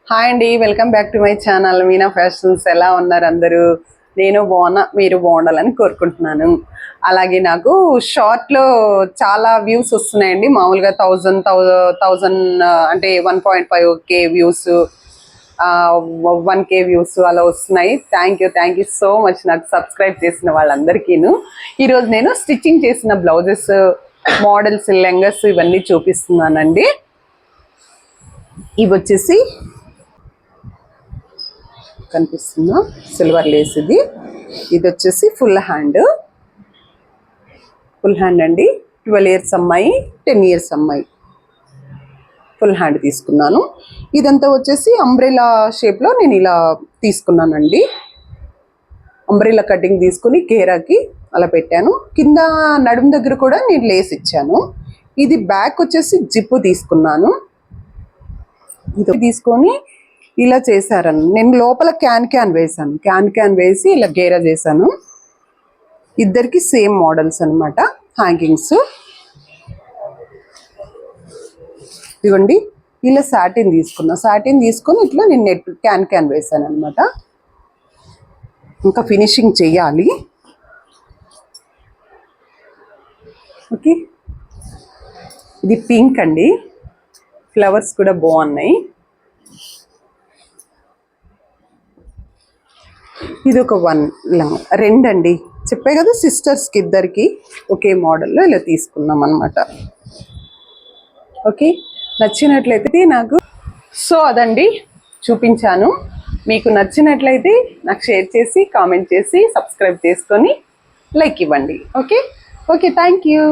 Hi అండి, welcome back to my channel Meena fashions. ఎలా ఉన్నారు అందరూ? నేను బాగున్నా, మీరు బాగుండాలని కోరుకుంటున్నాను. అలాగే నాకు షార్ట్లో చాలా వ్యూస్ వస్తున్నాయండి. మామూలుగా 1000 అంటే 1.5K వ్యూస్, 1K వ్యూస్ అలా వస్తున్నాయి. థ్యాంక్ యూ సో మచ్ నాకు సబ్స్క్రైబ్ చేసిన వాళ్ళందరికీను. ఈరోజు నేను స్టిచ్చింగ్ చేసిన బ్లౌజెస్, మోడల్స్, లెంగస్ ఇవన్నీ చూపిస్తున్నానండి. ఇవి వచ్చేసి కనిపిస్తుందా, సిల్వర్ లేస్. ఇది వచ్చేసి ఫుల్ హ్యాండ్ అండి. 12 ఇయర్స్ అమ్మాయి, 10 ఇయర్స్ అమ్మాయి ఫుల్ హ్యాండ్ తీసుకున్నాను. ఇదంతా వచ్చేసి అంబ్రెలా షేప్లో నేను ఇలా తీసుకున్నానండి. అంబ్రెలా కటింగ్ తీసుకుని కేరాకి అలా పెట్టాను. కింద నడుము దగ్గర కూడా నేను లేస్ ఇచ్చాను. ఇది బ్యాక్ వచ్చేసి జిప్పు తీసుకున్నాను. ఇది తీసుకొని ఇలా చేశారని నేను లోపల క్యాన్ వేసాను. క్యాన్ వేసి ఇలా గేరా చేశాను. ఇద్దరికి సేమ్ మోడల్స్ అనమాట. హ్యాంగింగ్స్ ఇవ్వండి. ఇలా సాటిన్ తీసుకొని ఇట్లా నేను నెట్ క్యాన్ వేసాను అనమాట. ఇంకా ఫినిషింగ్ చెయ్యాలి. ఓకే, ఇది పింక్ అండి. ఫ్లవర్స్ కూడా బాగున్నాయి. ఇది ఒక 2 అండి. చెప్పే కదా, సిస్టర్స్కి ఇద్దరికి ఒకే మోడల్లో ఇలా తీసుకున్నాం అనమాట. ఓకే, నచ్చినట్లయితే నాకు అదండి చూపించాను. మీకు నచ్చినట్లయితే నాకు షేర్ చేసి, కామెంట్ చేసి, సబ్స్క్రైబ్ చేసుకొని లైక్ ఇవ్వండి. Okay, thank you.